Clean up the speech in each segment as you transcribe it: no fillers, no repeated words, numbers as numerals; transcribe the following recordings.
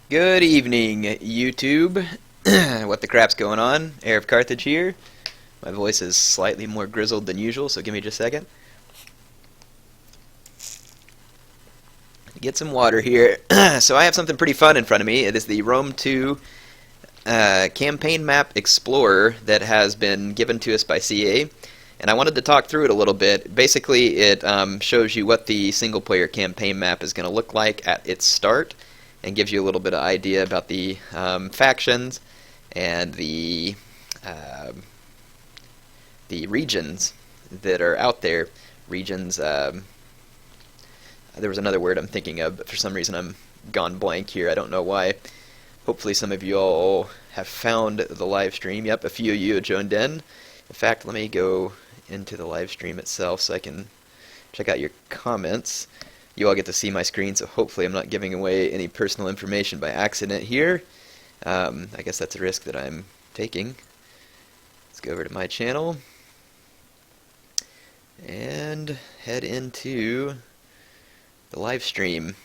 Good evening, YouTube. What the crap's going on? HeirofCarthage here. My voice is slightly more grizzled than usual, so give me just a second. Get some water here. So I have something pretty fun in front of me. It is the Rome 2 Campaign Map Explorer that has been given to us by CA. And I wanted to talk through it a little bit. Basically, it shows you what the single-player campaign map is going to look like at its start, and gives you a little bit of idea about the factions and the regions that are out there. Regions. There was another word I'm thinking of, but for some reason I'm gone blank here. I don't know why. Hopefully some of you all have found the live stream. Yep, a few of you have joined in. In fact, let me go into the live stream itself so I can check out your comments. You all get to see my screen, so hopefully I'm not giving away any personal information by accident here. I guess that's a risk that I'm taking. Let's go over to my channel and head into the live stream. It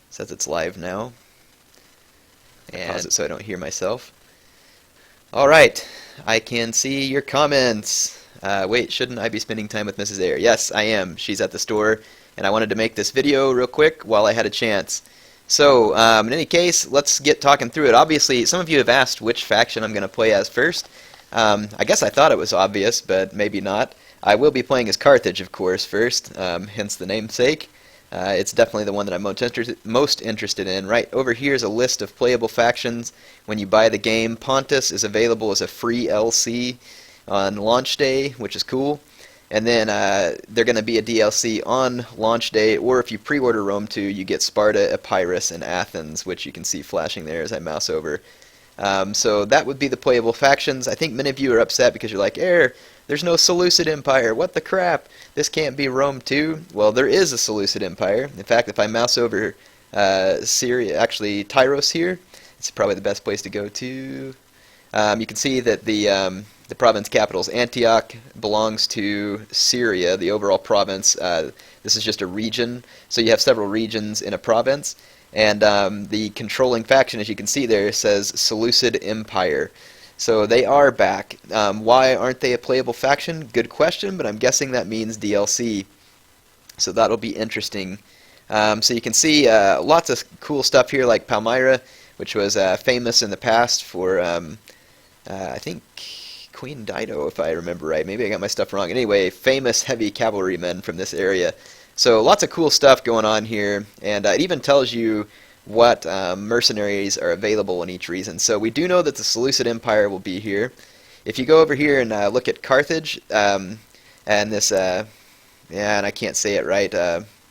says it's live now. And pause it so I don't hear myself. Alright, I can see your comments. Wait, shouldn't I be spending time with Mrs. Eyre? Yes, I am. She's at the store, and I wanted to make this video real quick while I had a chance. So, in any case, let's get talking through it. Obviously, some of you have asked which faction I'm going to play as first. I guess I thought it was obvious, but maybe not. I will be playing as Carthage, of course, first, hence the namesake. It's definitely the one that I'm most interested in. Right over here is a list of playable factions. When you buy the game, Pontus is available as a free LC on launch day, which is cool. And then they're going to be a DLC on launch day, or if you pre-order Rome 2, you get Sparta, Epirus, and Athens, which you can see flashing there as I mouse over. So that would be the playable factions. I think many of you are upset because you're like, there's no Seleucid Empire. What the crap? This can't be Rome 2. Well, there is a Seleucid Empire. In fact, if I mouse over Syria, actually Tyros here, it's probably the best place to go to. You can see that the province capital is Antioch, belongs to Syria, the overall province. This is just a region, so you have several regions in a province. And the controlling faction, as you can see there, says Seleucid Empire. So they are back. Why aren't they a playable faction? Good question, but I'm guessing that means DLC. So that'll be interesting. So you can see lots of cool stuff here, like Palmyra, which was famous in the past for, I think, Queen Dido, if I remember right. Maybe I got my stuff wrong. Anyway, famous heavy cavalrymen from this area. So lots of cool stuff going on here, and it even tells you what mercenaries are available in each region. So we do know that the Seleucid Empire will be here. If you go over here and look at Carthage, and this, and I can't say it right,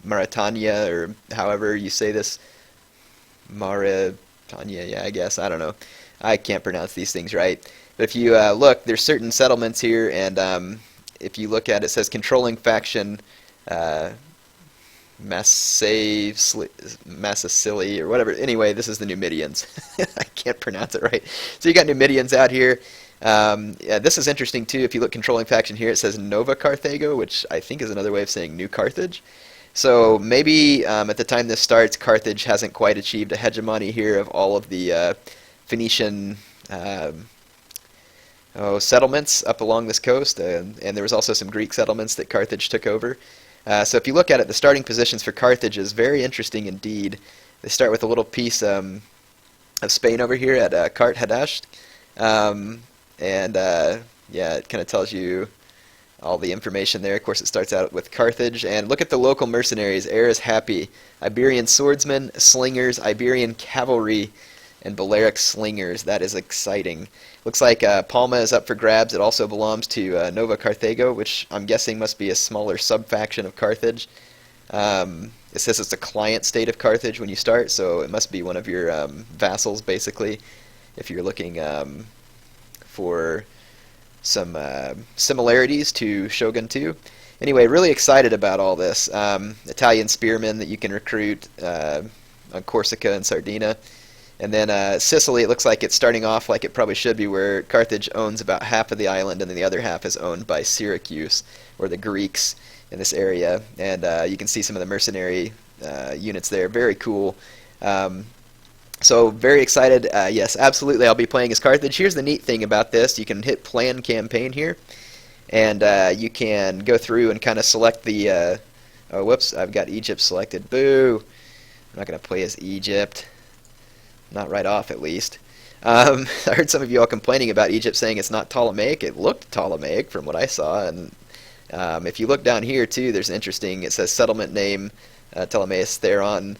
Mauritania, or however you say this, Mauritania, yeah, I guess, I don't know. I can't pronounce these things right. But if you look, there's certain settlements here, and if you look at it, it says controlling faction Sicily or whatever. Anyway, this is the Numidians. I can't pronounce it right. So you got Numidians out here. Yeah, this is interesting too. If you look controlling faction here, it says Nova Carthago, which I think is another way of saying New Carthage. So maybe at the time this starts, Carthage hasn't quite achieved a hegemony here of all of the Phoenician settlements up along this coast, and there was also some Greek settlements that Carthage took over. So if you look at it, the starting positions for Carthage is very interesting indeed. They start with a little piece of Spain over here at Carthage, yeah, it kind of tells you all the information there. Of course, it starts out with Carthage, and look at the local mercenaries. Eyre is happy. Iberian swordsmen, slingers, Iberian cavalry, and Balearic slingers. That is exciting. Looks like Palma is up for grabs. It also belongs to Nova Carthago, which I'm guessing must be a smaller sub-faction of Carthage. It says it's a client state of Carthage when you start, so it must be one of your vassals, basically, if you're looking for some similarities to Shogun 2. Anyway, really excited about all this. Italian spearmen that you can recruit on Corsica and Sardinia. And then Sicily, it looks like it's starting off like it probably should be, where Carthage owns about half of the island, and then the other half is owned by Syracuse, or the Greeks in this area. And you can see some of the mercenary units there. Very cool. So very excited. Yes, absolutely. I'll be playing as Carthage. Here's the neat thing about this: you can hit Plan Campaign here, and you can go through and kind of select the. Oh, whoops! I've got Egypt selected. Boo! I'm not going to play as Egypt. Not right off, at least. I heard some of you all complaining about Egypt, saying it's not Ptolemaic. It looked Ptolemaic from what I saw, and if you look down here too, there's interesting. It says settlement name Ptolemais Theron.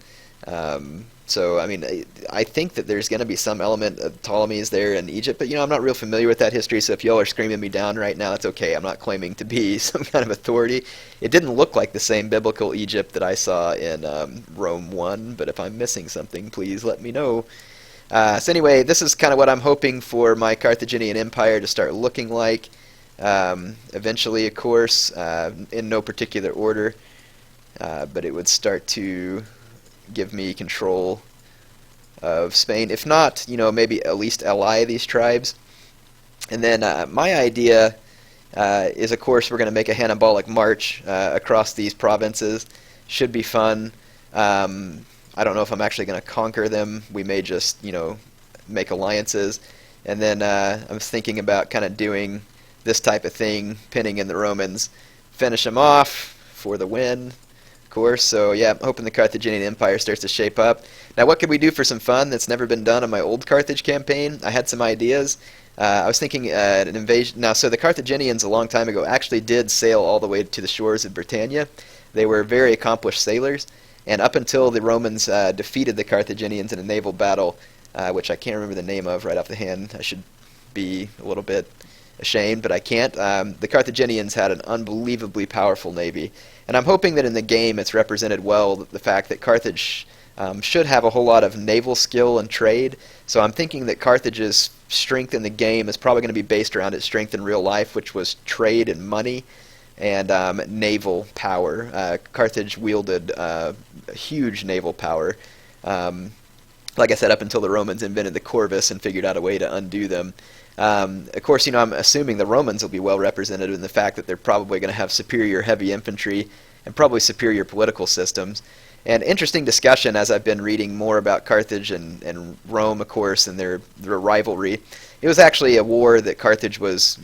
So, I mean, I think that there's going to be some element of Ptolemy's there in Egypt, but, I'm not real familiar with that history, so if y'all are screaming me down right now, that's okay. I'm not claiming to be some kind of authority. It didn't look like the same biblical Egypt that I saw in Rome 1, but if I'm missing something, please let me know. So anyway, this is kind of what I'm hoping for my Carthaginian Empire to start looking like. Eventually, of course, in no particular order, but it would start to give me control of Spain. If not, maybe at least ally these tribes. And then my idea is, of course, we're going to make a Hannibalic march across these provinces. Should be fun. I don't know if I'm actually going to conquer them. We may just, make alliances. And then I was thinking about kind of doing this type of thing, pinning in the Romans, finish them off for the win. Course. So yeah, I'm hoping the Carthaginian Empire starts to shape up. Now, what could we do for some fun that's never been done on my old Carthage campaign? I had some ideas. I was thinking an invasion. Now, so the Carthaginians a long time ago actually did sail all the way to the shores of Britannia. They were very accomplished sailors, and up until the Romans defeated the Carthaginians in a naval battle, which I can't remember the name of right off the hand. I should be a little bit ashamed, but I can't. The Carthaginians had an unbelievably powerful navy. And I'm hoping that in the game it's represented well the fact that Carthage should have a whole lot of naval skill and trade. So I'm thinking that Carthage's strength in the game is probably going to be based around its strength in real life, which was trade and money and naval power. Carthage wielded a huge naval power. Like I said, up until the Romans invented the corvus and figured out a way to undo them. Of course, I'm assuming the Romans will be well represented in the fact that they're probably going to have superior heavy infantry and probably superior political systems. And interesting discussion as I've been reading more about Carthage and Rome, of course, and their rivalry. It was actually a war that Carthage was,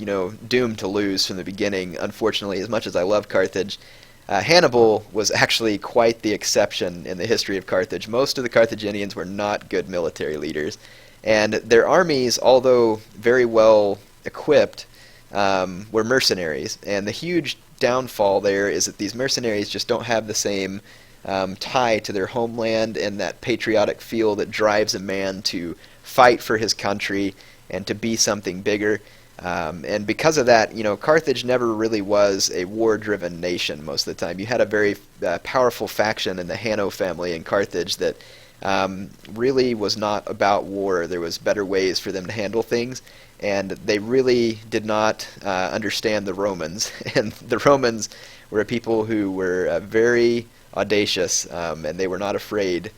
doomed to lose from the beginning, unfortunately, as much as I love Carthage. Hannibal was actually quite the exception in the history of Carthage. Most of the Carthaginians were not good military leaders. And their armies, although very well equipped, were mercenaries. And the huge downfall there is that these mercenaries just don't have the same tie to their homeland and that patriotic feel that drives a man to fight for his country and to be something bigger. And because of that, Carthage never really was a war-driven nation most of the time. You had a very powerful faction in the Hanno family in Carthage that really was not about war. There was better ways for them to handle things, and they really did not understand the Romans. And the Romans were a people who were very audacious, and they were not afraid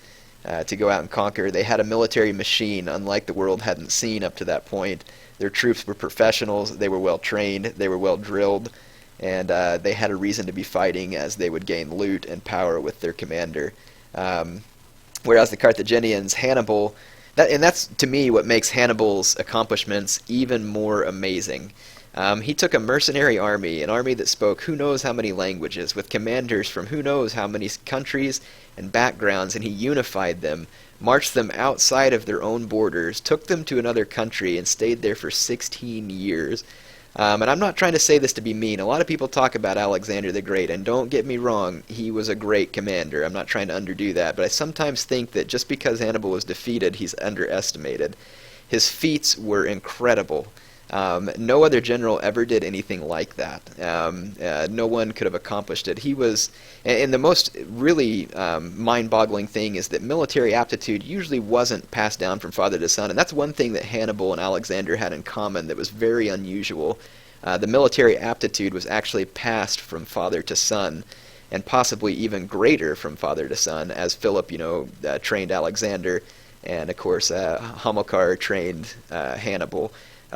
to go out and conquer. They had a military machine unlike the world hadn't seen up to that point. Their troops were professionals, they were well trained, they were well drilled, and they had a reason to be fighting as they would gain loot and power with their commander. Whereas the Carthaginians, Hannibal, and that's to me what makes Hannibal's accomplishments even more amazing. He took a mercenary army, an army that spoke who knows how many languages, with commanders from who knows how many countries and backgrounds, and he unified them, marched them outside of their own borders, took them to another country, and stayed there for 16 years. And I'm not trying to say this to be mean. A lot of people talk about Alexander the Great, and don't get me wrong, he was a great commander. I'm not trying to underdo that, but I sometimes think that just because Hannibal was defeated, he's underestimated. His feats were incredible. No other general ever did anything like that. No one could have accomplished it. He was, and the most really mind-boggling thing is that military aptitude usually wasn't passed down from father to son, and that's one thing that Hannibal and Alexander had in common that was very unusual. The military aptitude was actually passed from father to son, and possibly even greater from father to son, as Philip, trained Alexander, and of course Hamilcar trained Hannibal.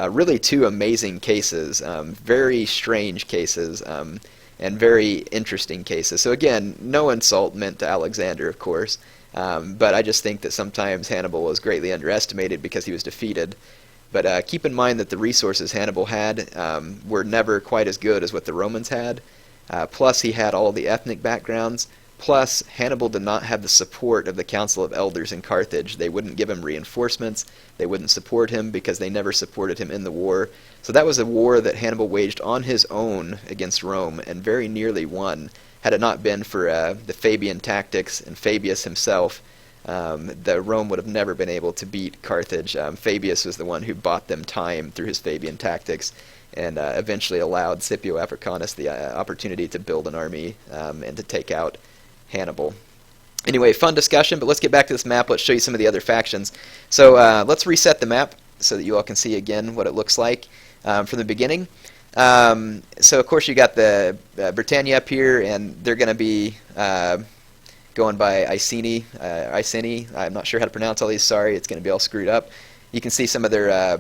Really two amazing cases, very strange cases, and very interesting cases. So again, no insult meant to Alexander, of course. But I just think that sometimes Hannibal was greatly underestimated because he was defeated. But keep in mind that the resources Hannibal had were never quite as good as what the Romans had. Plus, he had all the ethnic backgrounds. Plus, Hannibal did not have the support of the Council of Elders in Carthage. They wouldn't give him reinforcements. They wouldn't support him because they never supported him in the war. So that was a war that Hannibal waged on his own against Rome and very nearly won. Had it not been for the Fabian tactics and Fabius himself, the Rome would have never been able to beat Carthage. Fabius was the one who bought them time through his Fabian tactics and eventually allowed Scipio Africanus the opportunity to build an army and to take out Hannibal. Anyway, fun discussion, but let's get back to this map. Let's show you some of the other factions. So let's reset the map so that you all can see again what it looks like from the beginning. So of course you got the Britannia up here, and they're going to be going by Iceni. I'm not sure how to pronounce all these. Sorry, it's going to be all screwed up. You can see some of their...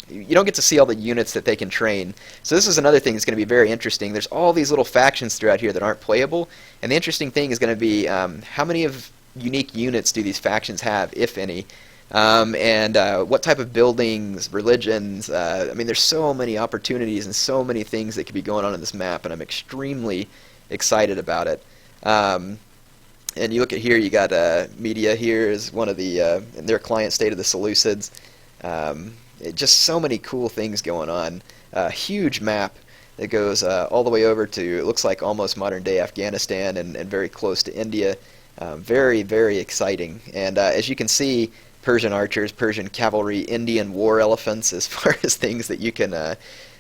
you don't get to see all the units that they can train. So this is another thing that's going to be very interesting. There's all these little factions throughout here that aren't playable, and the interesting thing is going to be how many of unique units do these factions have, if any, and what type of buildings, religions. I mean, there's so many opportunities and so many things that could be going on in this map, and I'm extremely excited about it. And you look at here, you got Media here is one of the their client state of the Seleucids. Just so many cool things going on. A huge map that goes all the way over to, it looks like almost modern-day Afghanistan and very close to India. Very, very exciting. And as you can see, Persian archers, Persian cavalry, Indian war elephants as far as things that you can,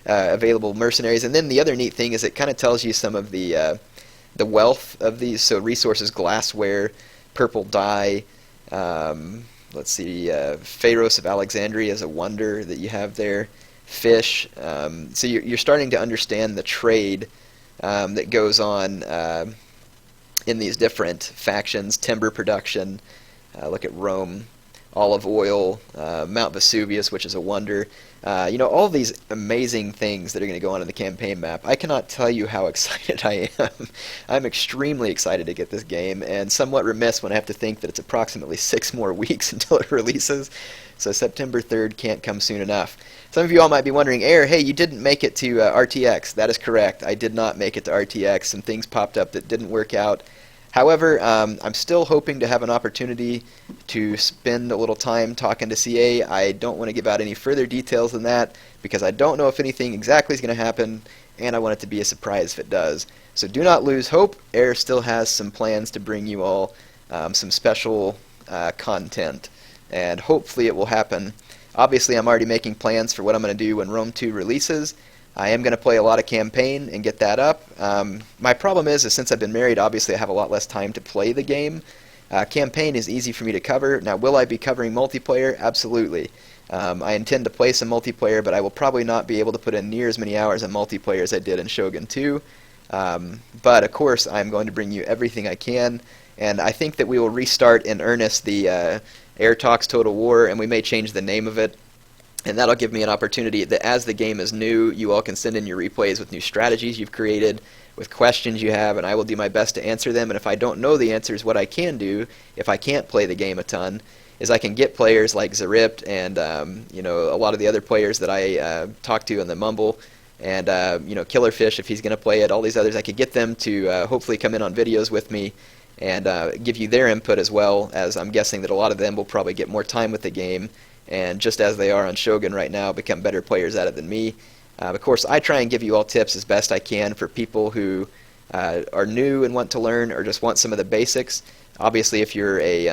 available mercenaries. And then the other neat thing is it kind of tells you some of the wealth of these, so resources, glassware, purple dye, let's see, Pharos of Alexandria is a wonder that you have there. Fish. So you're starting to understand the trade that goes on in these different factions. Timber production. Look at Rome. Olive oil. Mount Vesuvius, which is a wonder. All these amazing things that are going to go on in the campaign map. I cannot tell you how excited I am. I'm extremely excited to get this game, and somewhat remiss when I have to think that it's approximately 6 more weeks until it releases. So September 3rd can't come soon enough. Some of you all might be wondering, hey, you didn't make it to RTX. That is correct. I did not make it to RTX. Some things popped up that didn't work out. However, I'm still hoping to have an opportunity to spend a little time talking to CA. I don't want to give out any further details than that because I don't know if anything exactly is going to happen, and I want it to be a surprise if it does. So do not lose hope. Heir still has some plans to bring you all some special content, and hopefully it will happen. Obviously, I'm already making plans for what I'm going to do when Rome 2 releases. I am going to play a lot of campaign and get that up. My problem is since I've been married, obviously I have a lot less time to play the game. Campaign is easy for me to cover. Now, will I be covering multiplayer? Absolutely. I intend to play some multiplayer, but I will probably not be able to put in near as many hours in multiplayer as I did in Shogun 2. But, of course, I'm going to bring you everything I can, and I think that we will restart in earnest the Air Talks Total War, and we may change the name of it. And that'll give me an opportunity that as the game is new, you all can send in your replays with new strategies you've created, with questions you have, and I will do my best to answer them. And if I don't know the answers, what I can do, if I can't play the game a ton, is I can get players like Zaript and a lot of the other players that I talk to in the Mumble, and Killerfish if he's going to play it, all these others. I could get them to hopefully come in on videos with me and give you their input as well, as I'm guessing that a lot of them will probably get more time with the game, and just as they are on Shogun right now, become better players at it than me. Of course, I try and give you all tips as best I can for people who are new and want to learn or just want some of the basics. Obviously, if you're a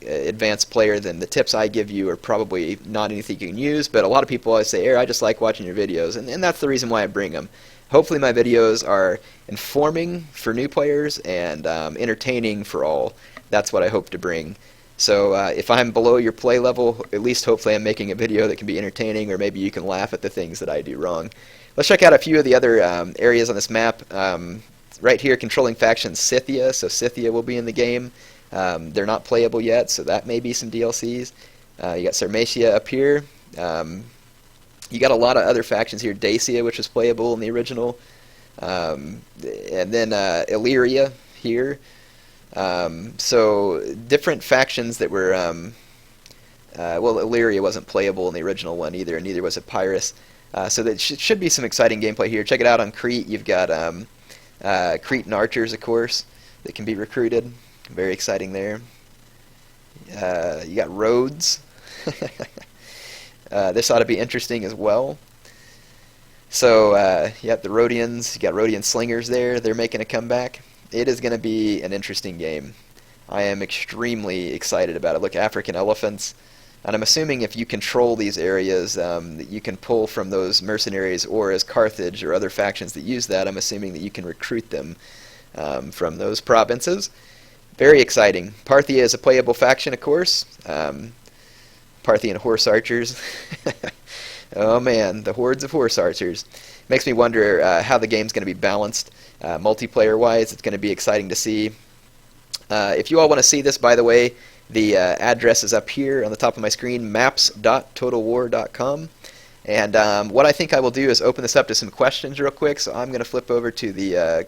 advanced player, then the tips I give you are probably not anything you can use, but a lot of people always say, I just like watching your videos, and that's the reason why I bring them. Hopefully my videos are informing for new players and entertaining for all. That's what I hope to bring. So if I'm below your play level, at least hopefully I'm making a video that can be entertaining, or maybe you can laugh at the things that I do wrong. Let's check out a few of the other areas on this map. Right here, controlling factions Scythia, so Scythia will be in the game. They're not playable yet, so that may be some DLCs. You got Sarmatia up here. You got a lot of other factions here. Dacia, which was playable in the original. And then Illyria here. So different factions that were, well, Illyria wasn't playable in the original one either, and neither was Epirus. So that should be some exciting gameplay here. Check it out on Crete. You've got Cretan archers, of course, that can be recruited. Very exciting there. You got roads. This ought to be interesting as well. So, you got the Rhodians. You got Rhodian slingers there. They're making a comeback. It is going to be an interesting game. I am extremely excited about it. Look, African elephants. And I'm assuming if you control these areas, that you can pull from those mercenaries, or as Carthage or other factions that use that, I'm assuming that you can recruit them from those provinces. Very exciting. Parthia is a playable faction, of course. Parthian horse archers. Oh man, the hordes of horse archers. Makes me wonder how the game's going to be balanced multiplayer-wise. It's going to be exciting to see. If you all want to see this, by the way, the address is up here on the top of my screen, maps.totalwar.com. And what I think I will do is open this up to some questions real quick. So I'm going to flip over to the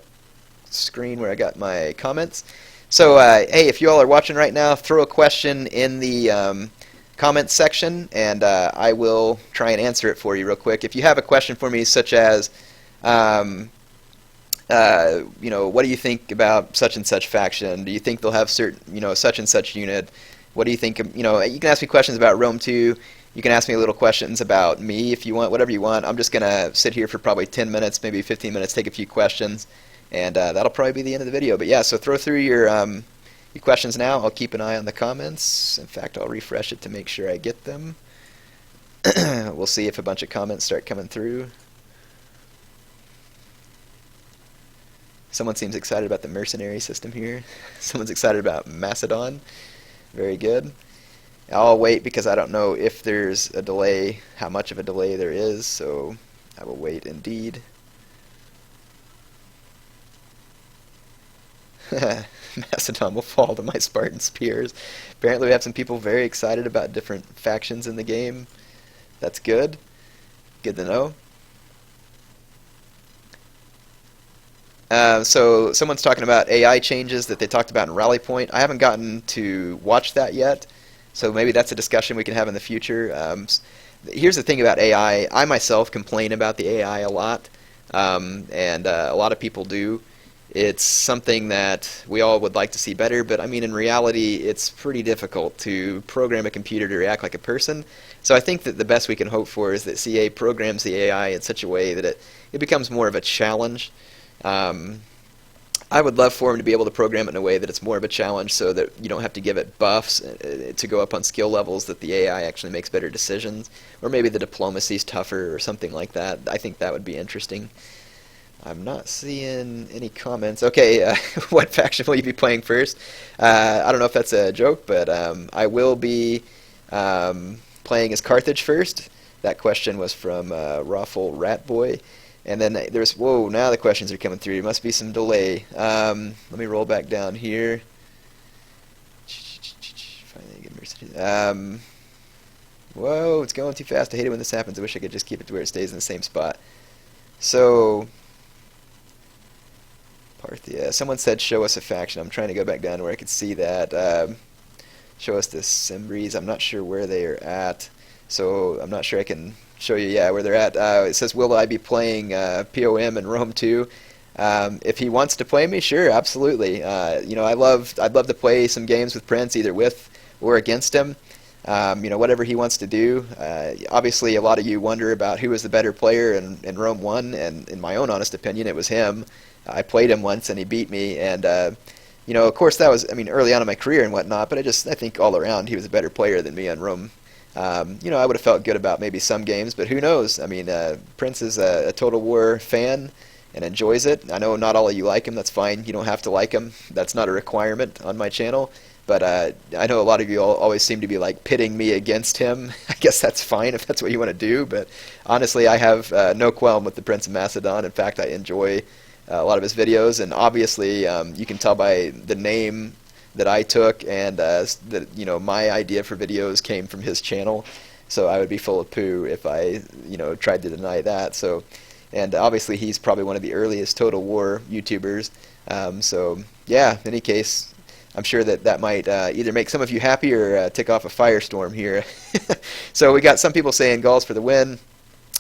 screen where I got my comments. So, hey, if you all are watching right now, throw a question in the comments section, and I will try and answer it for you real quick. If you have a question for me, such as, what do you think about such and such faction? Do you think they'll have certain, such and such unit? What do you think? You can ask me questions about Rome 2. You can ask me little questions about me if you want, whatever you want. I'm just going to sit here for probably 10 minutes, maybe 15 minutes, take a few questions, and that'll probably be the end of the video. But yeah, so throw through your questions now. I'll keep an eye on the comments. In fact, I'll refresh it to make sure I get them. We'll see if a bunch of comments start coming through. Someone seems excited about the mercenary system here. Someone's excited about Macedon. Very good. I'll wait because I don't know if there's a delay, how much of a delay there is, so I will wait indeed. Macedon will fall to my Spartan spears. Apparently we have some people very excited about different factions in the game. That's good. Good to know. So someone's talking about AI changes that they talked about in Rally Point. I haven't gotten to watch that yet, so maybe that's a discussion we can have in the future. Here's the thing about AI. I myself complain about the AI a lot, and a lot of people do. It's something that we all would like to see better, but I mean, in reality, it's pretty difficult to program a computer to react like a person. So I think that the best we can hope for is that CA programs the AI in such a way that it becomes more of a challenge. I would love for him to be able to program it in a way that it's more of a challenge, so that you don't have to give it buffs to go up on skill levels, that the AI actually makes better decisions, or maybe the diplomacy's tougher or something like that. I think that would be interesting. I'm not seeing any comments. Okay, what faction will you be playing first? I don't know if that's a joke, but I will be playing as Carthage first. That question was from Raffle Ratboy. And then there's, whoa, now the questions are coming through. There must be some delay. Let me roll back down here. Whoa, it's going too fast. I hate it when this happens. I wish I could just keep it to where it stays in the same spot. So, Parthia. Someone said show us a faction. I'm trying to go back down to where I could see that. Show us the Cimbres. I'm not sure where they are at. So I'm not sure I can show you, where they're at. It says, will I be playing POM in Rome 2? If he wants to play me, sure, absolutely. I'd love to play some games with Prince, either with or against him. Whatever he wants to do. Obviously, a lot of you wonder about who was the better player in Rome 1, and in my own honest opinion, it was him. I played him once, and he beat me, and of course, that was, early on in my career and whatnot, but I think all around he was a better player than me on Rome. I would have felt good about maybe some games, but who knows? Prince is a Total War fan and enjoys it. I know not all of you like him. That's fine. You don't have to like him. That's not a requirement on my channel. But I know a lot of you always seem to be like pitting me against him. I guess that's fine if that's what you want to do. But honestly, I have no qualm with the Prince of Macedon. In fact, I enjoy a lot of his videos. And obviously, you can tell by the name that I took, and that my idea for videos came from his channel, so I would be full of poo if I tried to deny that. So, and obviously he's probably one of the earliest Total War YouTubers. So yeah, in any case, I'm sure that might either make some of you happy or tick off a firestorm here. So we got some people saying Gauls for the win.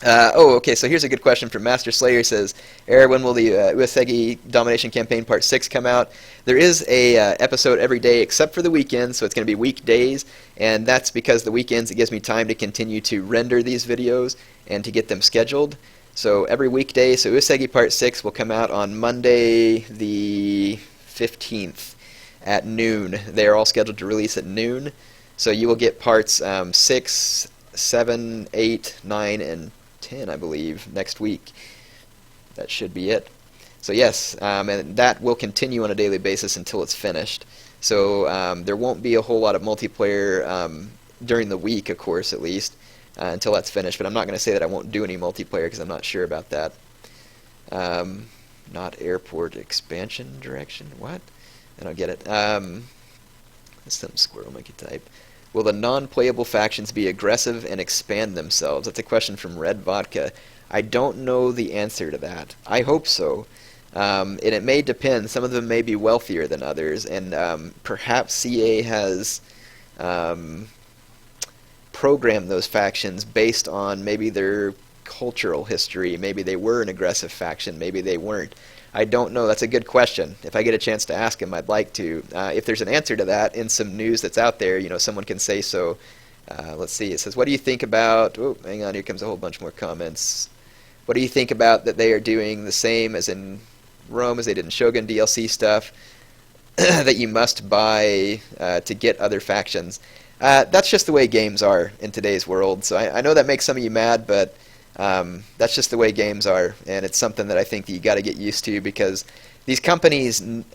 Okay, so here's a good question from Master Slayer. He says, when will the Uesegi Domination Campaign Part 6 come out? There is a episode every day except for the weekends, so it's going to be weekdays, and that's because the weekends it gives me time to continue to render these videos and to get them scheduled. So every weekday, so Uesegi Part 6 will come out on Monday the 15th at noon. They are all scheduled to release at noon, so you will get parts 6, 7, 8, 9, and 10, I believe, next week. That should be it. So yes, and that will continue on a daily basis until it's finished. So there won't be a whole lot of multiplayer during the week, of course, at least, until that's finished. But I'm not going to say that I won't do any multiplayer because I'm not sure about that. Not airport expansion direction. What? I don't get it. That's some squirrel monkey type. Will the non-playable factions be aggressive and expand themselves? That's a question from Red Vodka. I don't know the answer to that. I hope so. And it may depend. Some of them may be wealthier than others, and perhaps CA has programmed those factions based on maybe their cultural history. Maybe they were an aggressive faction. Maybe they weren't. I don't know. That's a good question. If I get a chance to ask him, I'd like to. If there's an answer to that in some news that's out there, someone can say so. Let's see. It says, what do you think about... Oh, hang on. Here comes a whole bunch more comments. What do you think about that they are doing the same as in Rome as they did in Shogun DLC stuff that you must buy to get other factions? That's just the way games are in today's world. So I know that makes some of you mad, but... that's just the way games are, and it's something that I think that you got to get used to, because these companies, in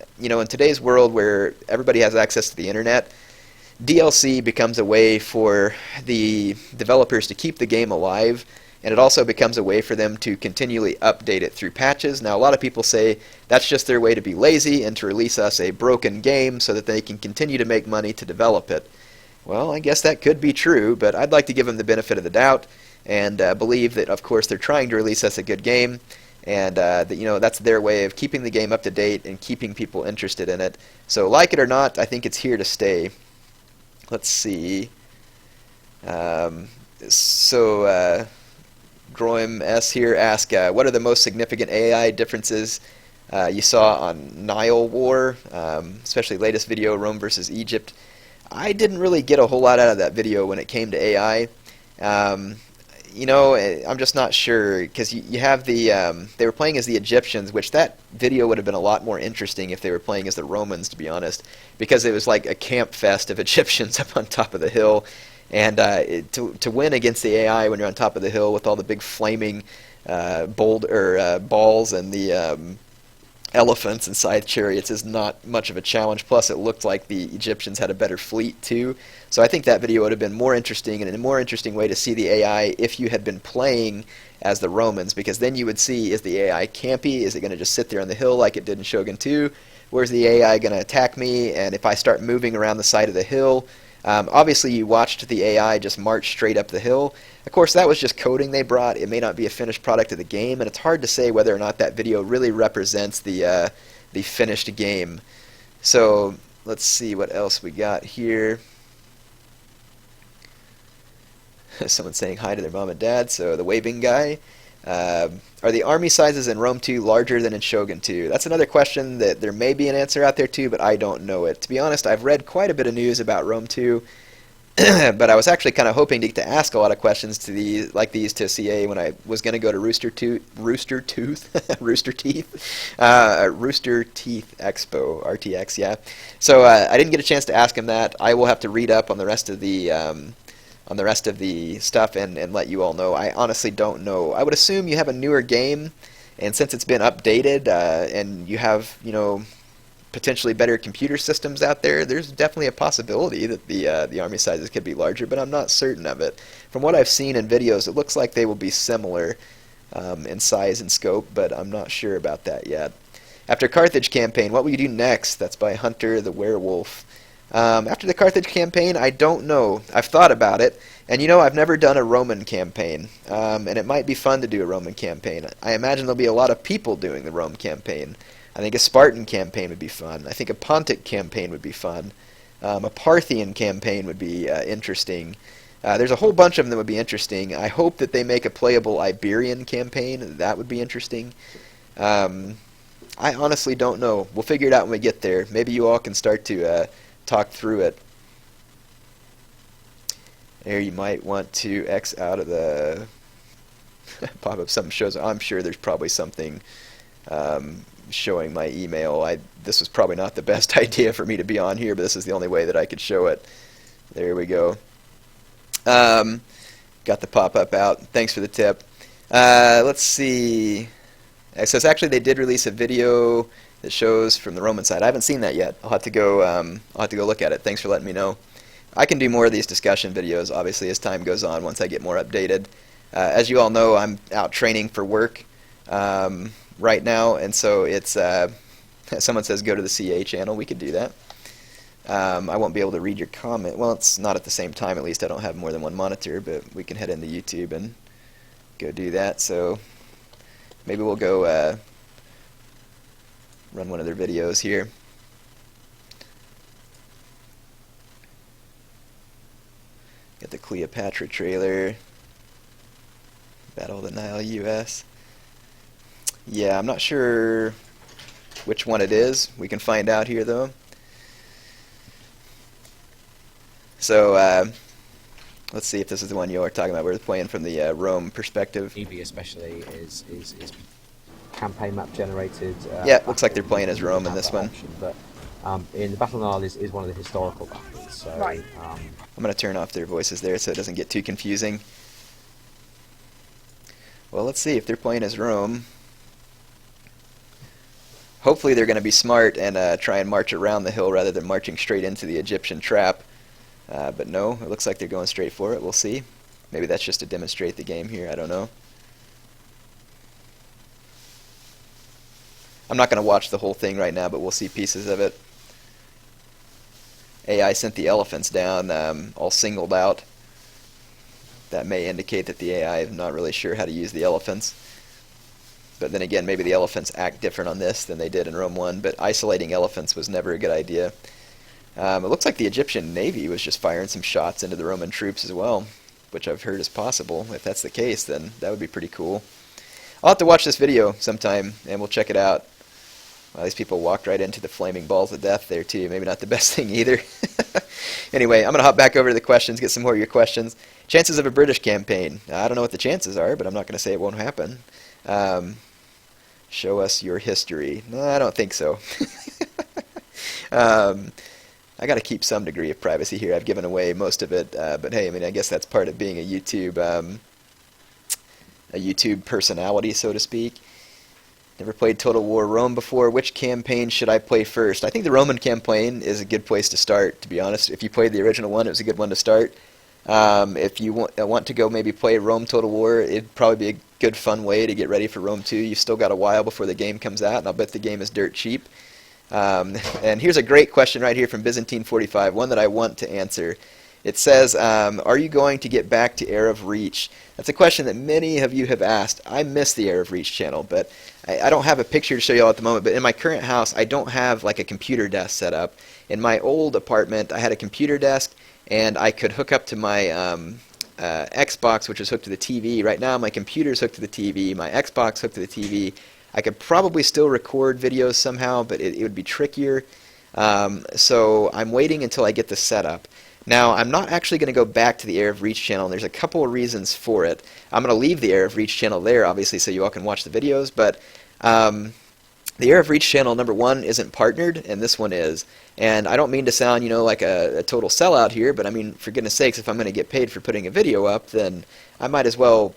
today's world where everybody has access to the internet, DLC becomes a way for the developers to keep the game alive, and it also becomes a way for them to continually update it through patches. Now, a lot of people say that's just their way to be lazy and to release us a broken game so that they can continue to make money to develop it. Well, I guess that could be true, but I'd like to give them the benefit of the doubt and believe that, of course, they're trying to release us a good game, and that that's their way of keeping the game up to date and keeping people interested in it. So, like it or not, I think it's here to stay. Let's see. Groim S here asks, what are the most significant AI differences you saw on Nile War, especially latest video, Rome versus Egypt? I didn't really get a whole lot out of that video when it came to AI. I'm just not sure, because you have the, they were playing as the Egyptians, which that video would have been a lot more interesting if they were playing as the Romans, to be honest, because it was like a camp fest of Egyptians up on top of the hill, and to win against the AI when you're on top of the hill with all the big flaming balls and the elephants and scythe chariots is not much of a challenge. Plus, it looked like the Egyptians had a better fleet too. So I think that video would have been more interesting, and a more interesting way to see the AI if you had been playing as the Romans, because then you would see, is the AI campy? Is it going to just sit there on the hill like it did in Shogun 2? Where's the AI going to attack me? And if I start moving around the side of the hill, obviously you watched the AI just march straight up the hill. Of course, that was just coding they brought. It may not be a finished product of the game, and it's hard to say whether or not that video really represents the finished game. So let's see what else we got here. Someone's saying hi to their mom and dad, so the waving guy. Are the army sizes in Rome 2 larger than in Shogun 2? That's another question that there may be an answer out there too, but I don't know it. To be honest, I've read quite a bit of news about Rome 2, but I was actually kind of hoping to ask a lot of questions to these to CA when I was going to go to Rooster Teeth Expo, RTX, yeah. So I didn't get a chance to ask him that. I will have to read up on the rest of the stuff and let you all know. I honestly don't know. I would assume you have a newer game, and since it's been updated and you have potentially better computer systems out there, there's definitely a possibility that the army sizes could be larger, but I'm not certain of it. From what I've seen in videos, it looks like they will be similar in size and scope, but I'm not sure about that yet. After Carthage campaign, what will you do next? That's by Hunter the Werewolf. After the Carthage campaign, I don't know. I've thought about it, and I've never done a Roman campaign, and it might be fun to do a Roman campaign. I imagine there'll be a lot of people doing the Rome campaign. I think a Spartan campaign would be fun. I think a Pontic campaign would be fun. A Parthian campaign would be interesting. There's a whole bunch of them that would be interesting. I hope that they make a playable Iberian campaign. That would be interesting. I honestly don't know. We'll figure it out when we get there. Maybe you all can start to talk through it. There, you might want to X out of the pop-up. Something shows. I'm sure there's probably something showing my email. This was probably not the best idea for me to be on here, but this is the only way that I could show it. There we go. Got the pop-up out. Thanks for the tip. Let's see. So it's actually, they did release a video that shows from the Roman side. I haven't seen that yet. I'll have to go look at it. Thanks for letting me know. I can do more of these discussion videos, obviously, as time goes on, once I get more updated. As you all know, I'm out training for work right now, and so it's, someone says go to the CA channel. We could do that. I won't be able to read your comment. Well, it's not at the same time, at least. I don't have more than one monitor, but we can head into YouTube and go do that. So maybe we'll go run one of their videos here. Got the Cleopatra trailer. Battle of the Nile US. Yeah, I'm not sure which one it is. We can find out here, though. So, let's see if this is the one you are talking about. We're playing from the Rome perspective. EV especially is campaign map generated. Yeah, looks like they're playing as Rome in this one. But in the Battle of Nile is one of the historical battles. So, right. I'm going to turn off their voices there so it doesn't get too confusing. Well, let's see if they're playing as Rome. Hopefully they're going to be smart and try and march around the hill rather than marching straight into the Egyptian trap. But no, it looks like they're going straight for it. We'll see. Maybe that's just to demonstrate the game here. I don't know. I'm not going to watch the whole thing right now, but we'll see pieces of it. AI sent the elephants down, all singled out. That may indicate that the AI is not really sure how to use the elephants. But then again, maybe the elephants act different on this than they did in Rome 1, but isolating elephants was never a good idea. It looks like the Egyptian Navy was just firing some shots into the Roman troops as well, which I've heard is possible. If that's the case, then that would be pretty cool. I'll have to watch this video sometime, and we'll check it out. Well, these people walked right into the flaming balls of death there, too. Maybe not the best thing either. Anyway, I'm going to hop back over to the questions, get some more of your questions. Chances of a British campaign. I don't know what the chances are, but I'm not going to say it won't happen. Show us your history. No, I don't think so. I got to keep some degree of privacy here. I've given away most of it, but hey, I mean, I guess that's part of being a YouTube personality, so to speak. Never played Total War Rome before. Which campaign should I play first? I think the Roman campaign is a good place to start, to be honest. If you played the original one, it was a good one to start. If you want to go maybe play Rome Total War, it'd probably be a good fun way to get ready for Rome 2. You've still got a while before the game comes out, and I'll bet the game is dirt cheap. And here's a great question right here from Byzantine45, one that I want to answer. It says, are you going to get back to Heir of Reach? That's a question that many of you have asked. I miss the Heir of Reach channel, but I don't have a picture to show you all at the moment, but in my current house, I don't have like a computer desk set up. In my old apartment, I had a computer desk, and I could hook up to my Xbox, which is hooked to the TV. Right now, my computer's hooked to the TV, my Xbox hooked to the TV. I could probably still record videos somehow, but it would be trickier. So I'm waiting until I get the setup. Now, I'm not actually going to go back to the Heir of Reach channel, and there's a couple of reasons for it. I'm going to leave the Heir of Reach channel there, obviously, so you all can watch the videos, but the Heir of Reach channel, number one, isn't partnered, and this one is. And I don't mean to sound, like a total sellout here, but I mean, for goodness sakes, if I'm going to get paid for putting a video up, then I might as well,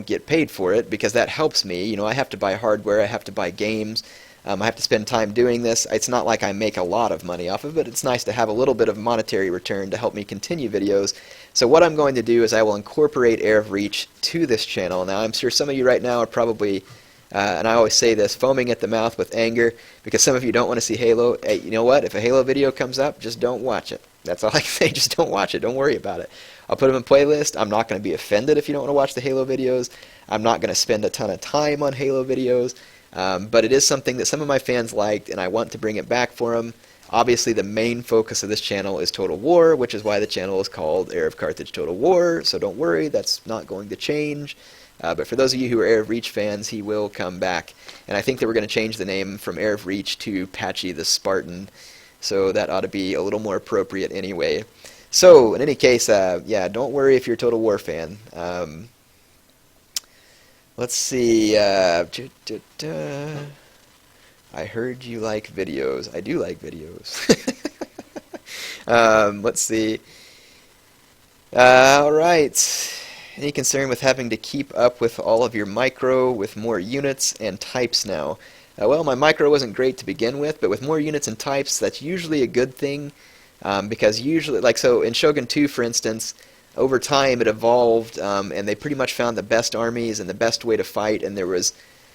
get paid for it, because that helps me. I have to buy hardware, I have to buy games, I have to spend time doing this. It's not like I make a lot of money off of it. It's nice to have a little bit of monetary return to help me continue videos. So what I'm going to do is I will incorporate Heir of Reach to this channel. Now, I'm sure some of you right now are probably, and I always say this, foaming at the mouth with anger, because some of you don't want to see Halo. Hey, you know what? If a Halo video comes up, just don't watch it. That's all I can say. Just don't watch it. Don't worry about it. I'll put them in playlist. I'm not going to be offended if you don't want to watch the Halo videos. I'm not going to spend a ton of time on Halo videos. But it is something that some of my fans liked, and I want to bring it back for them. Obviously, the main focus of this channel is Total War, which is why the channel is called HeirofCarthage Total War. So don't worry, that's not going to change. But for those of you who are Heir of Reach fans, he will come back. And I think that we're going to change the name from Heir of Reach to Patchy the Spartan. So that ought to be a little more appropriate anyway. So, in any case, yeah, don't worry if you're a Total War fan. Let's see. I heard you like videos. I do like videos. Let's see. All right. Any concern with having to keep up with all of your micro with more units and types now? Well, my micro wasn't great to begin with, but with more units and types, that's usually a good thing. Because usually, like so in Shogun 2, for instance, over time it evolved, and they pretty much found the best armies and the best way to fight, and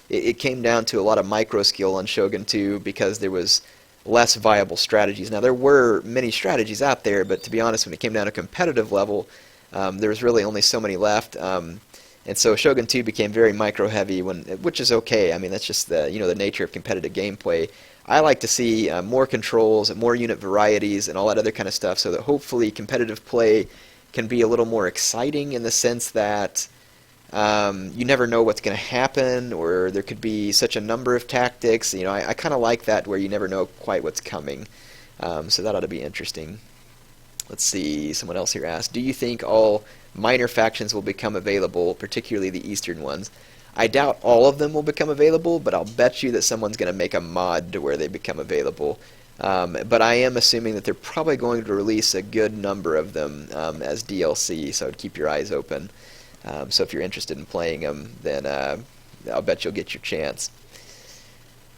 it came down to a lot of micro skill on Shogun 2 because there was less viable strategies. Now, there were many strategies out there, but to be honest, when it came down to competitive level, there was really only so many left. And so Shogun 2 became very micro-heavy, which is okay. I mean, that's just the nature of competitive gameplay. I like to see more controls, more unit varieties, and all that other kind of stuff, so that hopefully competitive play can be a little more exciting in the sense that you never know what's going to happen, or there could be such a number of tactics. I kind of like that where you never know quite what's coming. So that ought to be interesting. Let's see, someone else here asked, do you think all minor factions will become available, particularly the eastern ones? I doubt all of them will become available, but I'll bet you that someone's going to make a mod to where they become available. But I am assuming that they're probably going to release a good number of them as DLC, so keep your eyes open. So if you're interested in playing them, then I'll bet you'll get your chance.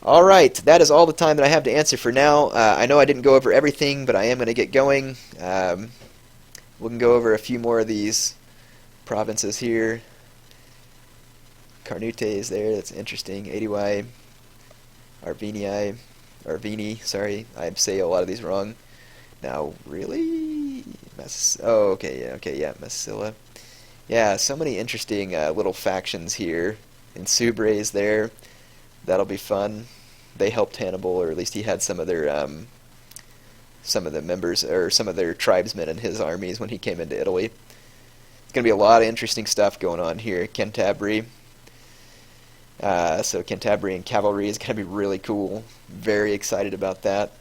All right, that is all the time that I have to answer for now. I know I didn't go over everything, but I am going to get going. We can go over a few more of these provinces here. Carnute is there, that's interesting. Adii, Arvini, sorry, I say a lot of these wrong. Now, really? Okay, yeah, Massilla. Yeah, so many interesting little factions here. And Subre is there. That'll be fun. They helped Hannibal, or at least he had some of the members, or some of their tribesmen in his armies when he came into Italy. It's going to be a lot of interesting stuff going on here. Cantabria. So Cantabrian cavalry is going to be really cool. Very excited about that.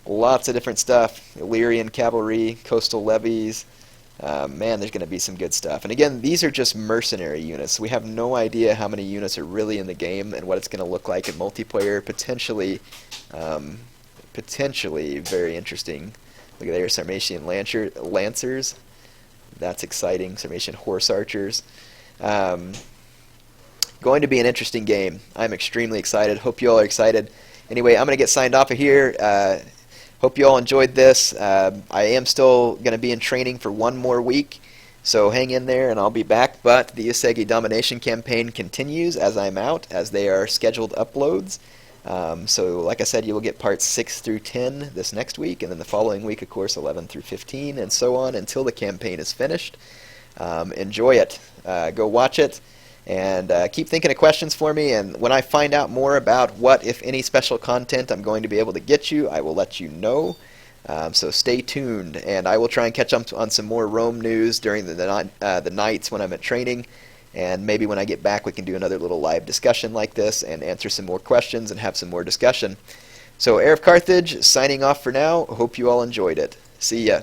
Lots of different stuff. Illyrian cavalry, coastal levies. Man, there's going to be some good stuff. And again, these are just mercenary units. We have no idea how many units are really in the game and what it's going to look like in multiplayer. Potentially very interesting. Look at there, Sarmatian Lancers. That's exciting. Sarmatian Horse Archers. Going to be an interesting game. I'm extremely excited. Hope you all are excited. Anyway, I'm going to get signed off of here. Hope you all enjoyed this. I am still going to be in training for one more week, so hang in there and I'll be back. But the Isegi Domination campaign continues as I'm out, as they are scheduled uploads. So like I said, you will get parts 6 through 10 this next week, and then the following week, of course, 11 through 15, and so on until the campaign is finished. Enjoy it. Go watch it. And keep thinking of questions for me, and when I find out more about what, if any, special content I'm going to be able to get you, I will let you know. So stay tuned, and I will try and catch up on some more Rome news during the nights when I'm at training, and maybe when I get back we can do another little live discussion like this and answer some more questions and have some more discussion. So HeirofCarthage, signing off for now. Hope you all enjoyed it. See ya.